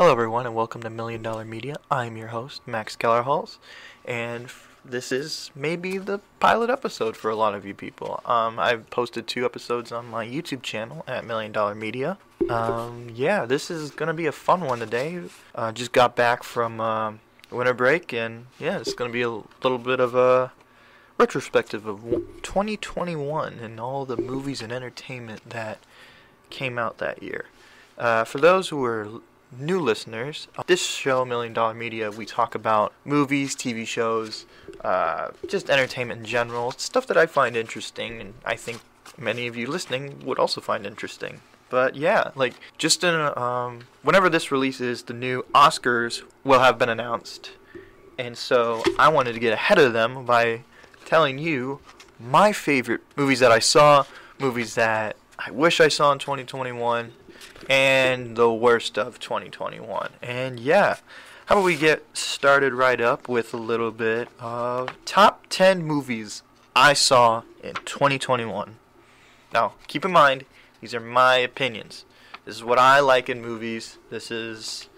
Hello everyone and welcome to Million Dollar Media. I'm your host, Max Kellerhalls, and this is maybe the pilot episode for a lot of you people. I've posted 2 episodes on my YouTube channel at Million Dollar Media. This is going to be a fun one today. Just got back from winter break, and yeah, it's going to be a little bit of a retrospective of 2021 and all the movies and entertainment that came out that year. For those who are new listeners, this show, Million Dollar Media, we talk about movies, TV shows, just entertainment in general, stuff that I find interesting, and I think many of you listening would also find interesting. But yeah, just in whenever this releases, the new Oscars will have been announced, and so I wanted to get ahead of them by telling you my favorite movies that I saw, movies that I wish I saw in 2021, and the worst of 2021. And yeah, how about we get started right up with a little bit of top 10 movies I saw in 2021. Now, keep in mind, these are my opinions. This is what I like in movies. This is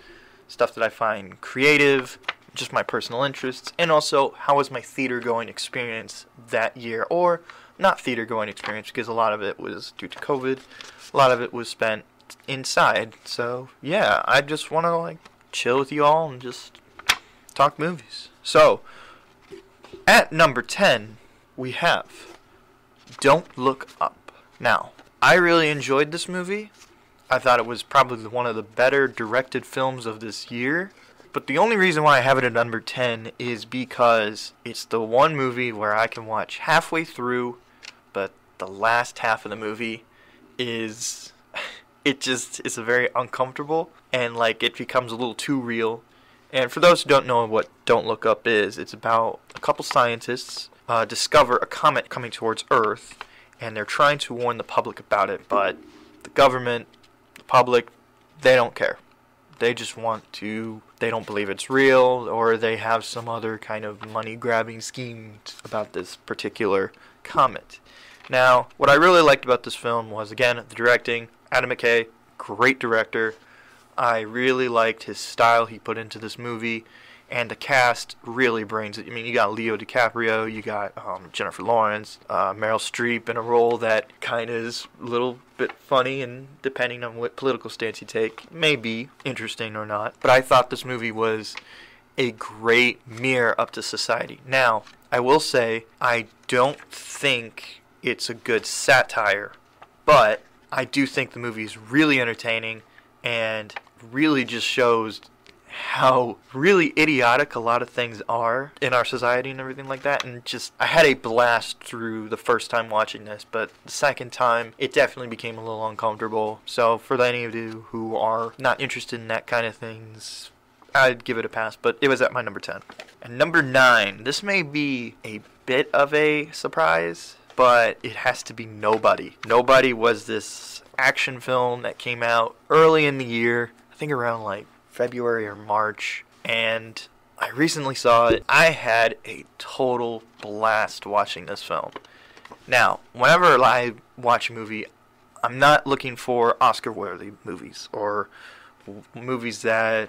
stuff that I find creative, just my personal interests, and also how was my theater-going experience that year, or not theater-going experience, because a lot of it was due to COVID. A lot of it was spent inside. So yeah, I just want to chill with you all and just talk movies. So at number 10 we have Don't Look Up. Now, I really enjoyed this movie. I thought it was probably one of the better directed films of this year. But the only reason why I have it at number 10 is because it's the one movie where I can watch halfway through, but the last half of the movie is it just is a very uncomfortable, and it becomes a little too real. And for those who don't know what Don't Look Up is, it's about a couple scientists discover a comet coming towards Earth, and they're trying to warn the public about it, but the government, the public, they don't care. They just they don't believe it's real, or they have some other kind of money-grabbing scheme about this particular comet. Now, what I really liked about this film was, again, the directing. Adam McKay, great director. I really liked his style he put into this movie, and the cast really brings it. I mean, you got Leo DiCaprio, you got Jennifer Lawrence, Meryl Streep in a role that kind of is a little bit funny, and depending on what political stance you take, may be interesting or not. But I thought this movie was a great mirror up to society. Now, I will say, I don't think it's a good satire, but I do think the movie is really entertaining and really just shows how really idiotic a lot of things are in our society and everything like that. And I had a blast through the first time watching this, but the second time it definitely became a little uncomfortable. So for any of you who are not interested in that kind of things, I'd give it a pass, but it was at my number 10. And number 9, this may be a bit of a surprise, but it has to be Nobody. Nobody was this action film that came out early in the year, I think around February or March, and I recently saw it. I had a total blast watching this film. Now, whenever I watch a movie, I'm not looking for Oscar-worthy movies or movies that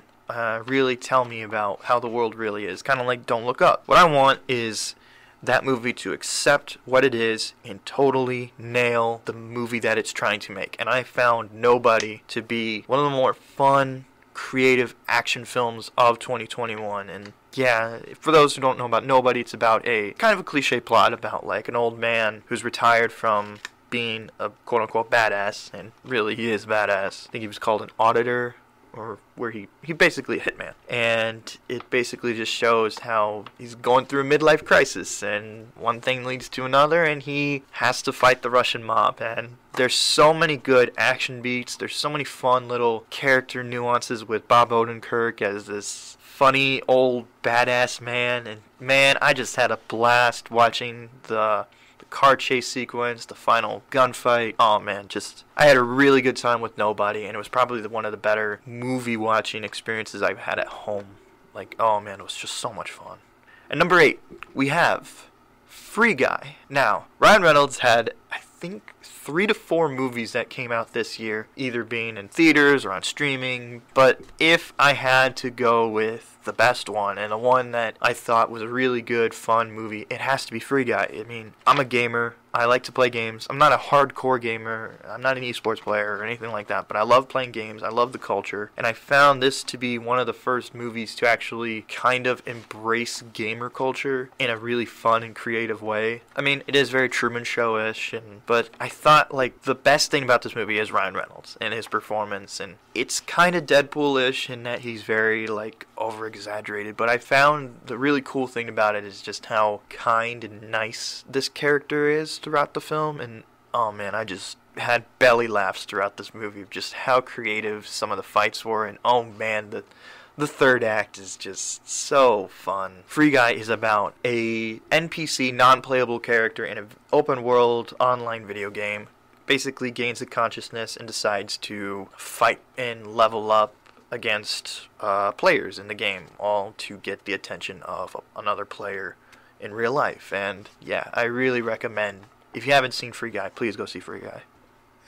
really tell me about how the world really is, kind of like Don't Look Up. What I want is that movie to accept what it is and totally nail the movie that it's trying to make. And I found Nobody to be one of the more fun, creative action films of 2021. And yeah, for those who don't know about Nobody, it's about a kind of a cliche plot about an old man who's retired from being a quote-unquote badass, and really he is badass. I think he was called an auditor, or where he basically a hitman. And it basically just shows how he's going through a midlife crisis, and one thing leads to another, and he has to fight the Russian mob. And there's so many good action beats, there's so many fun little character nuances with Bob Odenkirk as this funny old badass man. And man, I just had a blast watching the car chase sequence, the final gunfight. Oh man, I had a really good time with Nobody, and it was probably one of the better movie watching experiences I've had at home. Oh man, it was just so much fun. At number 8, we have Free Guy. Now, Ryan Reynolds had, I think 3 to 4 movies that came out this year, either being in theaters or on streaming. But if I had to go with the best one, and the one that I thought was a really good, fun movie, it has to be Free Guy. I mean, I'm a gamer. I like to play games. I'm not a hardcore gamer. I'm not an esports player or anything like that, but I love playing games. I love the culture. And I found this to be one of the first movies to actually kind of embrace gamer culture in a really fun and creative way. I mean, it is very Truman Show-ish, but I thought, like, the best thing about this movie is Ryan Reynolds and his performance. And it's kind of Deadpool-ish in that he's very, like, over-exaggerated. But I found the really cool thing about it is just how kind and nice this character is throughout the film. And oh man, I just had belly laughs throughout this movie of just how creative some of the fights were. And oh man, the third act is just so fun. Free Guy is about a NPC, non-playable character in an open world online video game. Basically gains a consciousness and decides to fight and level up against players in the game, all to get the attention of another player in real life. And yeah, I really recommend, if you haven't seen Free Guy, please go see Free Guy.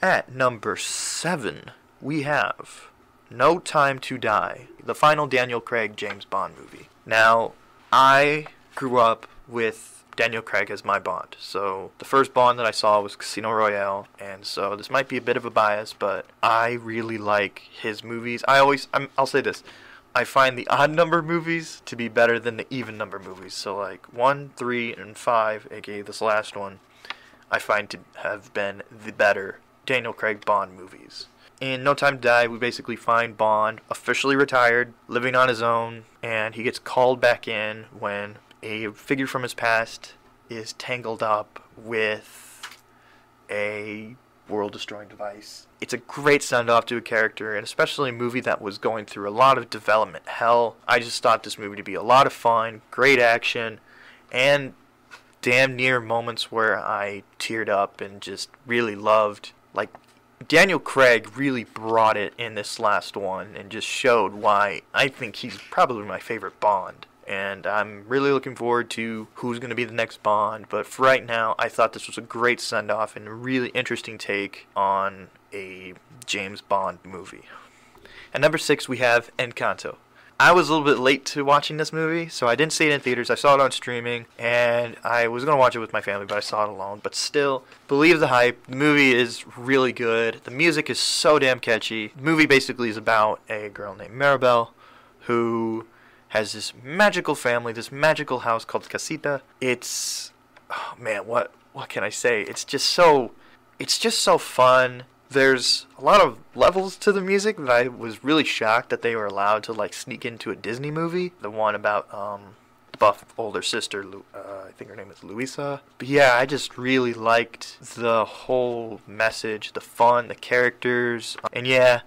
At number 7, we have No Time to Die, the final Daniel Craig James Bond movie. Now, I grew up with Daniel Craig as my Bond. So the first Bond that I saw was Casino Royale, and so this might be a bit of a bias, but I really like his movies. I'll say this. I find the odd number movies to be better than the even number movies. So like 1, 3, and 5, aka this last one, I find to have been the better Daniel Craig Bond movies. In No Time to Die, we basically find Bond officially retired, living on his own, and he gets called back in when a figure from his past is tangled up with a world-destroying device. It's a great send-off to a character, and especially a movie that was going through a lot of development hell. I just thought this movie to be a lot of fun, great action, and damn near moments where I teared up and just really loved. Like, Daniel Craig really brought it in this last one and just showed why I think he's probably my favorite Bond. And I'm really looking forward to who's going to be the next Bond. But for right now, I thought this was a great send-off and a really interesting take on a James Bond movie. At number 6, we have Encanto. I was a little bit late to watching this movie, so I didn't see it in theaters. I saw it on streaming, and I was going to watch it with my family, but I saw it alone. But still, believe the hype. The movie is really good. The music is so damn catchy. The movie basically is about a girl named Maribel who has this magical family, this magical house called Casita. It's, oh man, what can I say? It's just so fun. There's a lot of levels to the music that I was really shocked that they were allowed to like sneak into a Disney movie. The one about the buff older sister, I think her name is Luisa. But yeah, I just really liked the whole message, the fun, the characters. And yeah,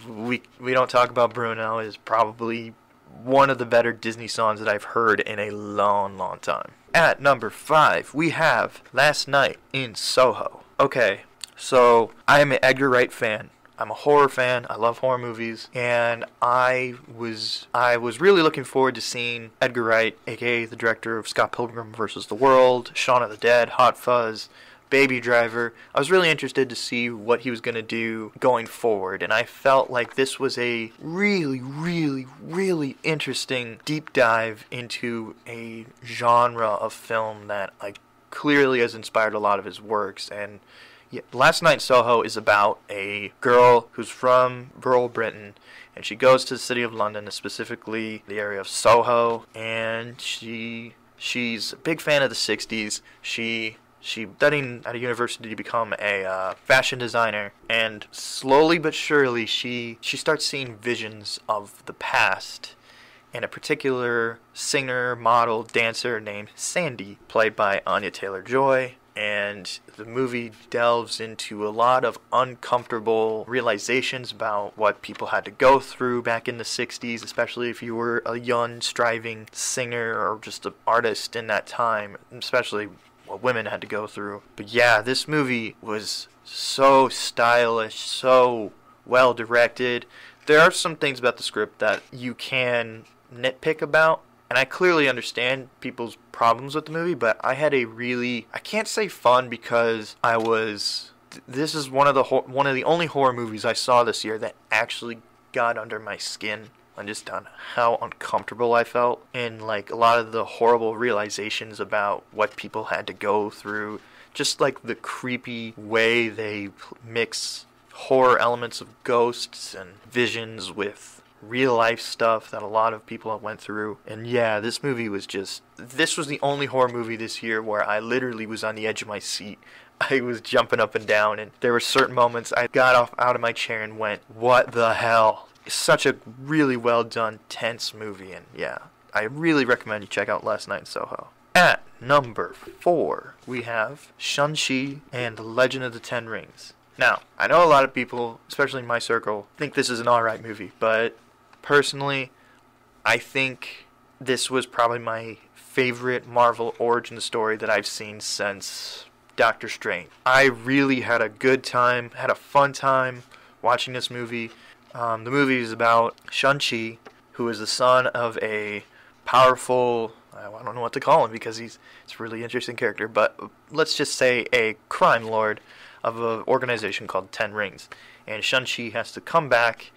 we don't talk about Bruno is probably one of the better Disney songs that I've heard in a long, long time. At number 5, we have Last Night in Soho. Okay, so I am an Edgar Wright fan. I'm a horror fan. I love horror movies, and I was really looking forward to seeing Edgar Wright, aka the director of Scott Pilgrim vs. the World, Shaun of the Dead, Hot Fuzz, Baby Driver. I was really interested to see what he was going to do going forward, and I felt like this was a really, really, really interesting deep dive into a genre of film that clearly has inspired a lot of his works. And yeah, Last Night in Soho is about a girl who's from rural Britain, and she goes to the city of London, specifically the area of Soho, and she's a big fan of the 60s. She's studying at a university to become a fashion designer, and slowly but surely she starts seeing visions of the past, and a particular singer, model, dancer named Sandy, played by Anya Taylor-Joy. And the movie delves into a lot of uncomfortable realizations about what people had to go through back in the 60s, especially if you were a young, striving singer or just an artist in that time, especially what women had to go through. But yeah, this movie was so stylish, so well directed. There are some things about the script that you can nitpick about And I clearly understand people's problems with the movie, but I had a really, I can't say fun because this is one of the only horror movies I saw this year that actually got under my skin and just on how uncomfortable I felt, and like a lot of the horrible realizations about what people had to go through, just like the creepy way they mix horror elements of ghosts and visions with real life stuff that a lot of people went through. And yeah, this was the only horror movie this year where I literally was on the edge of my seat. I was jumping up and down, and there were certain moments I got out of my chair and went, what the hell? It's such a really well done, tense movie, and yeah, I really recommend you check out Last Night in Soho. At number 4, we have Shang-Chi and the Legend of the Ten Rings. Now, I know a lot of people, especially in my circle, think this is an alright movie, but personally, I think this was probably my favorite Marvel origin story that I've seen since Doctor Strange. I really had a good time, had a fun time watching this movie. The movie is about Shang-Chi, who is the son of a powerful, I don't know what to call him because it's a really interesting character, but let's just say a crime lord of an organization called Ten Rings. And Shang-Chi has to come back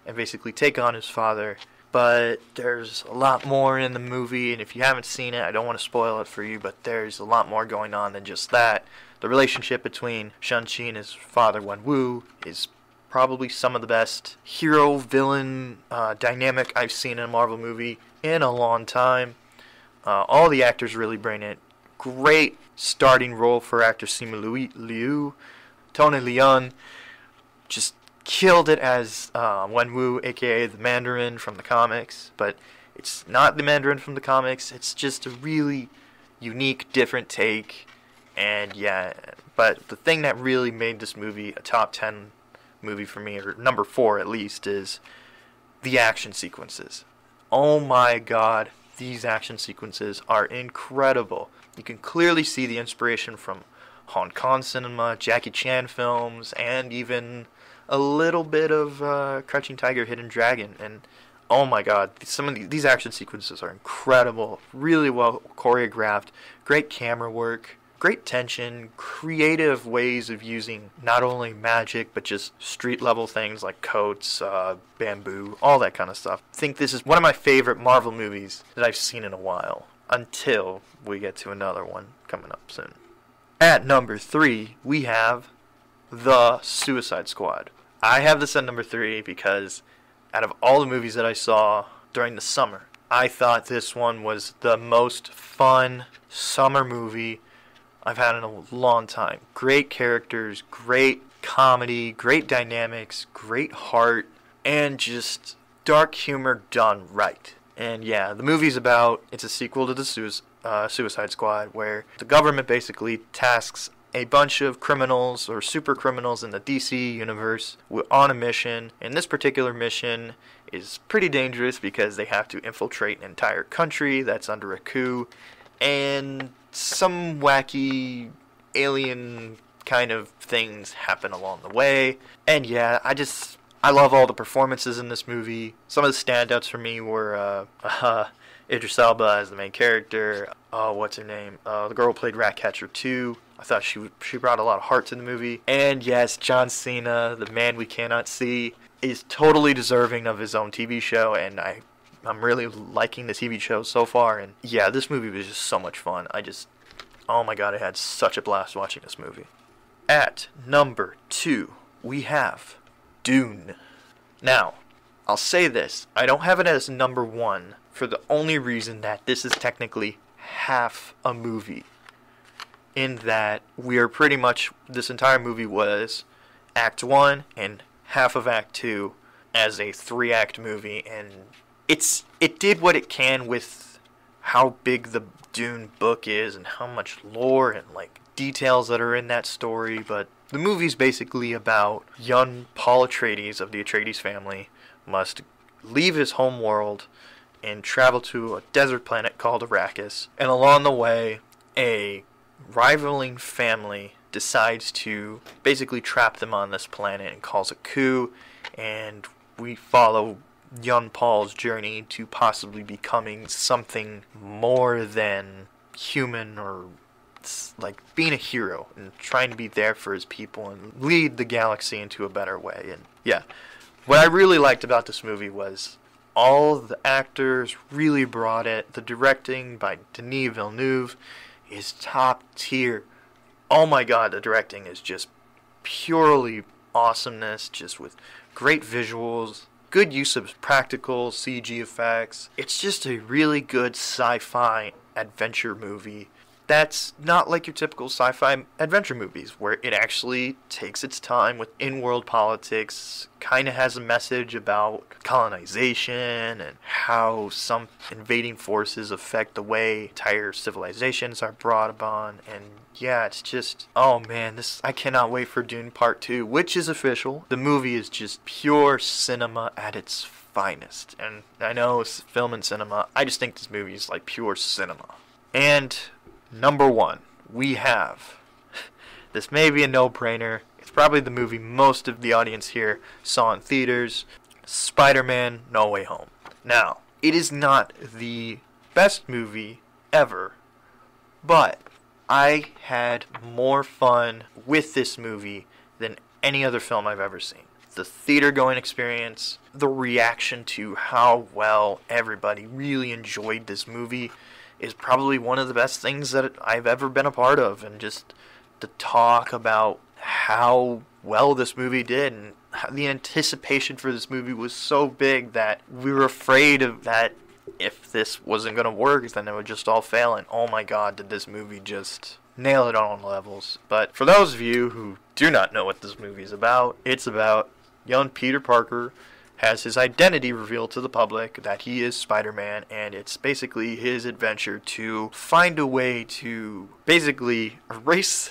and basically take on his father. But there's a lot more in the movie, and if you haven't seen it, I don't want to spoil it for you, but there's a lot more going on than just that. The relationship between Shang-Chi and his father, Wenwu, is probably some of the best hero-villain dynamic I've seen in a Marvel movie in a long time. All the actors really bring it. Great starting role for actor Simu Liu. Tony Leung just killed it as Wenwu, aka the Mandarin from the comics, but it's not the Mandarin from the comics. It's just a really unique, different take. And yeah, but the thing that really made this movie a top 10 movie for me, or number 4 at least, is the action sequences. Oh my god, these action sequences are incredible. You can clearly see the inspiration from Hong Kong cinema, Jackie Chan films, and even a little bit of Crouching Tiger, Hidden Dragon. And oh my god, some of these action sequences are incredible, really well choreographed, great camera work, great tension, creative ways of using not only magic, but just street level things like coats, bamboo, all that kind of stuff. I think this is one of my favorite Marvel movies that I've seen in a while, until we get to another one coming up soon. At number 3, we have The Suicide Squad. I have this at number 3 because out of all the movies that I saw during the summer, I thought this one was the most fun summer movie I've had in a long time. Great characters, great comedy, great dynamics, great heart, and just dark humor done right. And yeah, the movie's about, it's a sequel to the Suicide Squad, where the government basically tasks a bunch of criminals or super criminals in the DC universe on a mission. And this particular mission is pretty dangerous because they have to infiltrate an entire country that's under a coup, and some wacky alien kind of things happen along the way. And yeah, I love all the performances in this movie. Some of the standouts for me were Idris Elba as the main character. What's her name? The girl who played Ratcatcher 2. I thought she brought a lot of heart to the movie. And yes, John Cena, the man we cannot see, is totally deserving of his own TV show, and I'm really liking the TV show so far. And yeah, this movie was just so much fun. Oh my god, I had such a blast watching this movie. At number 2, we have Dune. Now, I'll say this, I don't have it as number 1 for the only reason that this is technically half a movie. In that this entire movie was Act 1 and half of Act 2 as a 3-act movie, and it did what it can with how big the Dune book is and how much lore and like details that are in that story. But the movie's basically about young Paul Atreides of the Atreides family must leave his home world and travel to a desert planet called Arrakis, and along the way a rivaling family decides to basically trap them on this planet and calls a coup, and we follow young Paul's journey to possibly becoming something more than human, or like being a hero and trying to be there for his people and lead the galaxy into a better way. And yeah, what I really liked about this movie was all the actors really brought it. The directing by Denis Villeneuve is top tier. Oh my god, the directing is just purely awesomeness, just with great visuals, good use of practical CG effects. It's just a really good sci-fi adventure movie that's not like your typical sci-fi adventure movies, where it actually takes its time with in-world politics, kind of has a message about colonization and how some invading forces affect the way entire civilizations are brought upon. And yeah, it's just, oh man, I cannot wait for Dune Part 2, which is official. The movie is just pure cinema at its finest. And I know it's film and cinema, I just think this movie is like pure cinema. And number one, we have, this may be a no-brainer, it's probably the movie most of the audience here saw in theaters, Spider-Man No Way Home. Now, it is not the best movie ever, but I had more fun with this movie than any other film I've ever seen. The theater-going experience, the reaction to how well everybody really enjoyed this movie is probably one of the best things that I've ever been a part of. And just the talk about how well this movie did, and the anticipation for this movie was so big that we were afraid of that if this wasn't going to work, then it would just all fail. And oh my god, did this movie just nail it on all levels. But for those of you who do not know what this movie is about, it's about young Peter Parker has his identity revealed to the public that he is Spider-Man, and it's basically his adventure to find a way to basically erase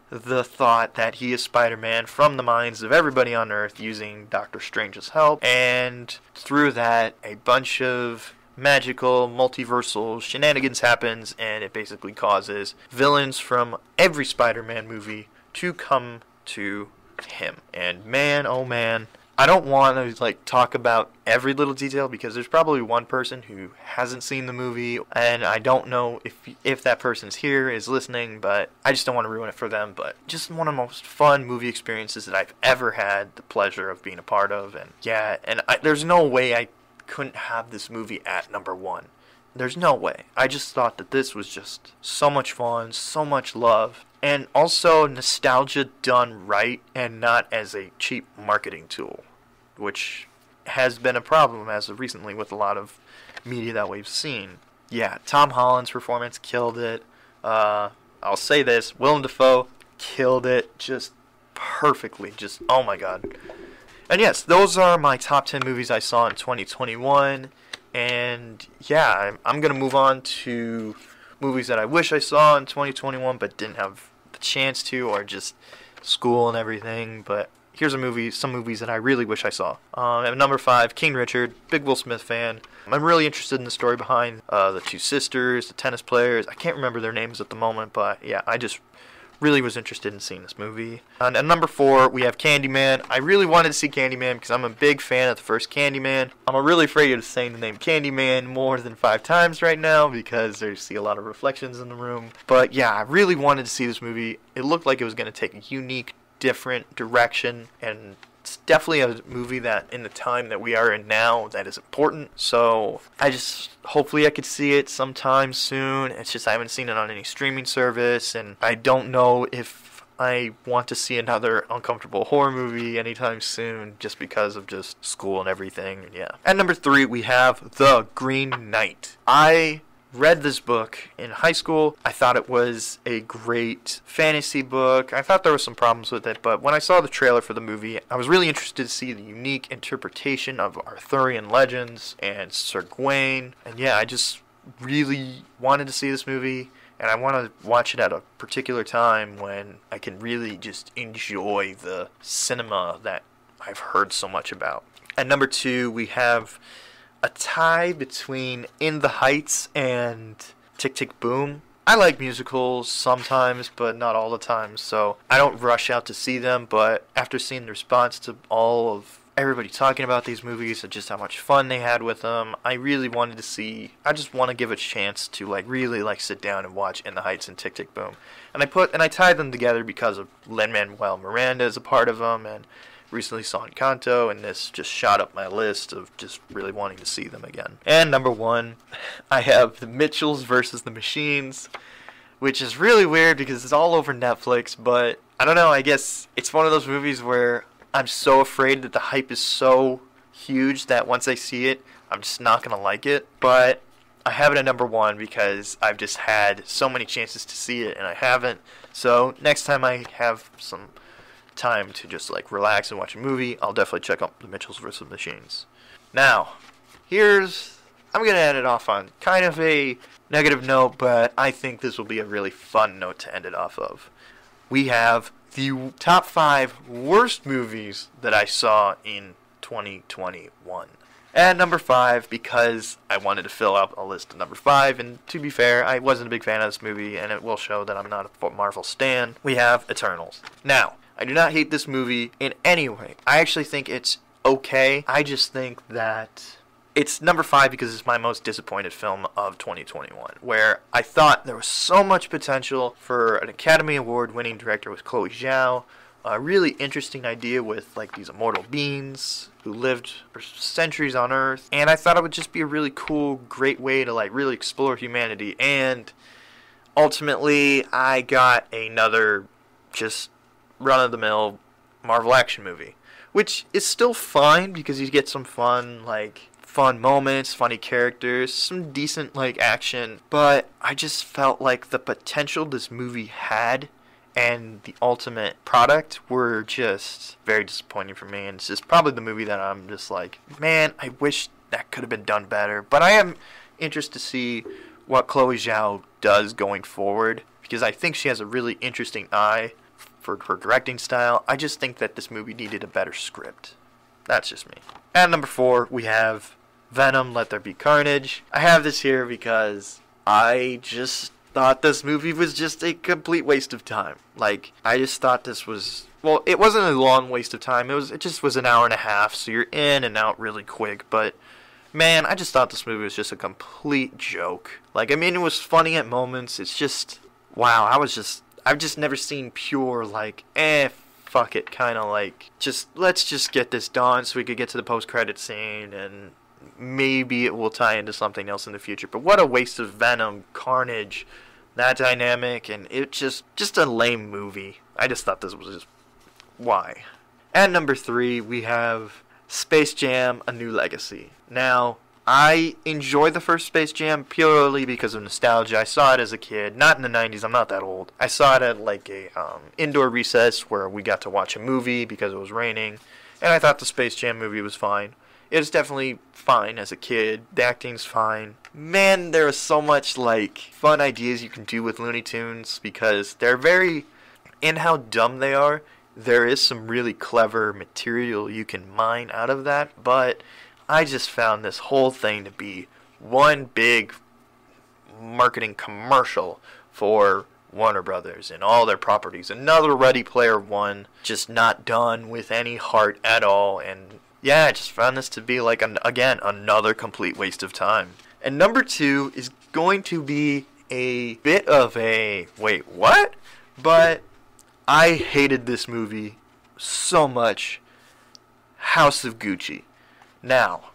the thought that he is Spider-Man from the minds of everybody on Earth using Doctor Strange's help. And through that, a bunch of magical multiversal shenanigans happens, and it basically causes villains from every Spider-Man movie to come to him. And man, oh man, I don't want to talk about every little detail, because there's probably one person who hasn't seen the movie, and I don't know if that person's here, is listening, but I just don't want to ruin it for them. But just one of the most fun movie experiences that I've ever had the pleasure of being a part of. And yeah, and there's no way I couldn't have this movie at number one. There's no way. I just thought that this was just so much fun, so much love, and also nostalgia done right and not as a cheap marketing tool, which has been a problem as of recently with a lot of media that we've seen. Yeah, Tom Holland's performance killed it. I'll say this, Willem Dafoe killed it just perfectly. Just, oh my god. And yes, those are my top 10 movies I saw in 2021. And yeah, I'm going to move on to movies that I wish I saw in 2021 but didn't have the chance to, or just school and everything. But here's some movies that I really wish I saw. At number 5, King Richard, big Will Smith fan. I'm really interested in the story behind the two sisters, the tennis players. I can't remember their names at the moment, but yeah, I just really was interested in seeing this movie. And at number 4, we have Candyman. I really wanted to see Candyman because I'm a big fan of the first Candyman. I'm really afraid of saying the name Candyman more than 5 times right now because I see a lot of reflections in the room. But yeah, I really wanted to see this movie. It looked like it was going to take a unique, different direction, and it's definitely a movie that in the time that we are in now that is important. So hopefully I could see it sometime soon. It's just I haven't seen it on any streaming service, and I don't know if I want to see another uncomfortable horror movie anytime soon just because of just school and everything. And yeah. At number 3, we have The Green Knight. I read this book in high school. I thought it was a great fantasy book. I thought there were some problems with it, but when I saw the trailer for the movie, I was really interested to see the unique interpretation of Arthurian legends and Sir Gawain. And yeah, I just really wanted to see this movie, and I want to watch it at a particular time when I can really just enjoy the cinema that I've heard so much about. At number 2, we have a tie between In the Heights and Tick Tick Boom. I like musicals sometimes, but not all the time, so I don't rush out to see them. But after seeing the response to all of everybody talking about these movies and just how much fun they had with them. I really wanted to see, I just want to give a chance to like really like sit down and watch In the Heights and Tick, Tick, Boom. And I tied them together because of Lin-Manuel Miranda as a part of them, and recently saw Encanto, and this just shot up my list of just really wanting to see them again. And number one, I have The Mitchells versus the Machines, which is really weird because it's all over Netflix, but I don't know, I guess it's one of those movies where I'm so afraid that the hype is so huge that once I see it, I'm just not going to like it. But I have it at number one because I've just had so many chances to see it and I haven't. So next time I have some time to just like relax and watch a movie, I'll definitely check out The Mitchells vs. Machines. Now, I'm going to end it off on kind of a negative note, but I think this will be a really fun note to end it off of. We have the top 5 worst movies that I saw in 2021. And number 5, because I wanted to fill out a list of number 5, and to be fair, I wasn't a big fan of this movie, and it will show that I'm not a Marvel stan. We have Eternals. Now, I do not hate this movie in any way. I actually think it's okay. I just think that it's number 5 because it's my most disappointed film of 2021, where I thought there was so much potential for an Academy Award winning director with Chloe Zhao, a really interesting idea with like these immortal beings who lived for centuries on Earth, and I thought it would just be a really cool, great way to like really explore humanity, and ultimately I got another just run-of-the-mill Marvel action movie, which is still fine because you get some fun moments, funny characters, some decent like action, but I just felt like the potential this movie had and the ultimate product were just very disappointing for me, and it's just probably the movie that I'm just like, man, I wish that could have been done better. But I am interested to see what Chloe Zhao does going forward, because I think she has a really interesting eye for her directing style. I just think that this movie needed a better script. That's just me. At number 4, we have Venom, Let There Be Carnage. I have this here because I just thought this movie was just a complete waste of time. Like, I just thought this was, well, it wasn't a long waste of time. It just was an hour and a half, so you're in and out really quick. But man, I just thought this movie was just a complete joke. Like, I mean, it was funny at moments. It's just, wow, I've just never seen pure, like, fuck it, kind of like, let's just get this done so we could get to the post-credit scene, and maybe it will tie into something else in the future. But what a waste of Venom, Carnage, that dynamic, and it just a lame movie. I just thought this was just, why? At number 3, we have Space Jam: A New Legacy. Now, I enjoy the first Space Jam purely because of nostalgia. I saw it as a kid, not in the 90s, I'm not that old. I saw it at like a indoor recess where we got to watch a movie because it was raining, and I thought the Space Jam movie was fine. It was definitely fine as a kid. The acting's fine. Man, there is so much like fun ideas you can do with Looney Tunes because they're very, in how dumb they are, there is some really clever material you can mine out of that, but I just found this whole thing to be one big marketing commercial for Warner Brothers and all their properties. Another Ready Player One, just not done with any heart at all, and yeah, I just found this to be like, again, another complete waste of time. And number 2 is going to be a bit of a, wait, what? But I hated this movie so much. House of Gucci. Now,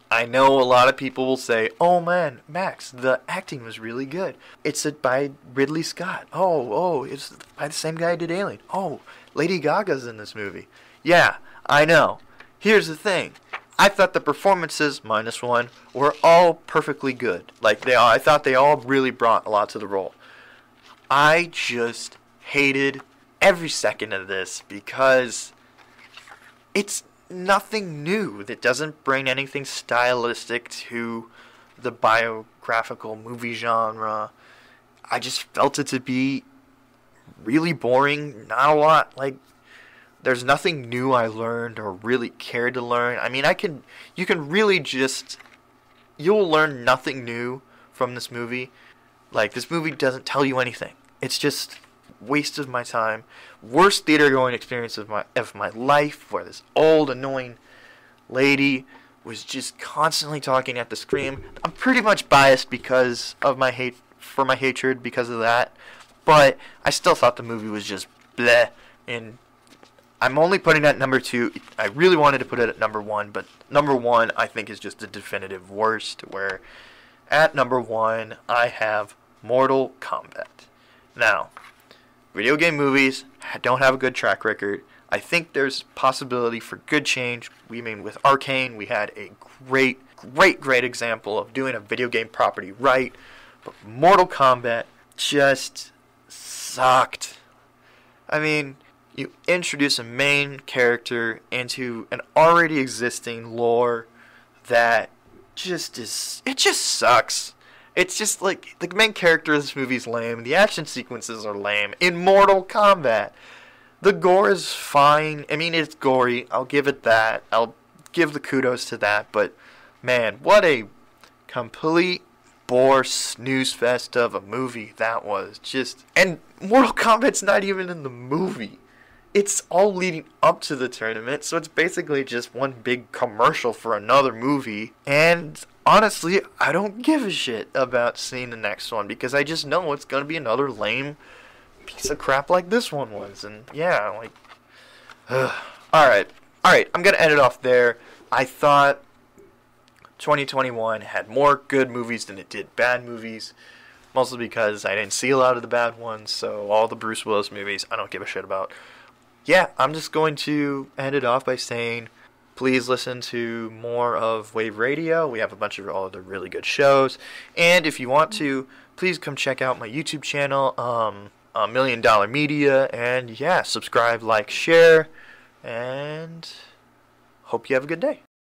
I know a lot of people will say, oh man, Max, the acting was really good. It's by Ridley Scott. Oh, it's by the same guy who did Alien. Oh, Lady Gaga's in this movie. Yeah, I know. Here's the thing. I thought the performances, minus one, were all perfectly good. I thought they all really brought a lot to the role. I just hated every second of this because it's nothing new. That doesn't bring anything stylistic to the biographical movie genre. I just felt it to be really boring. Not a lot, there's nothing new I learned or really cared to learn. I mean, you'll learn nothing new from this movie. Like, this movie doesn't tell you anything. It's just waste of my time. Worst theater going experience of my life, where this old, annoying lady was just constantly talking at the screen. I'm pretty much biased because of my hatred because of that, but I still thought the movie was just bleh. And I'm only putting it at number 2. I really wanted to put it at number 1, but number 1 I think is just the definitive worst. Where at number 1 I have Mortal Kombat. Now, video game movies don't have a good track record. I think there's possibility for good change. With Arcane, we had a great example of doing a video game property right. But Mortal Kombat just sucked. I mean, you introduce a main character into an already existing lore that it just sucks. It's just like, the main character of this movie is lame. The action sequences are lame. In Mortal Kombat, the gore is fine. I mean, it's gory. I'll give it that. I'll give the kudos to that. But, man, what a complete bore snooze fest of a movie that was. Just, and Mortal Kombat's not even in the movie. It's all leading up to the tournament, so it's basically just one big commercial for another movie. And honestly, I don't give a shit about seeing the next one because I just know it's going to be another lame piece of crap like this one was. And yeah, like, Alright, I'm going to end it off there. I thought 2021 had more good movies than it did bad movies. Mostly because I didn't see a lot of the bad ones, so all the Bruce Willis movies I don't give a shit about. Yeah, I'm just going to end it off by saying, please listen to more of Wave Radio. We have a bunch of all of the really good shows. And if you want to, please come check out my YouTube channel, $1 Million Media. And yeah, subscribe, like, share, and hope you have a good day.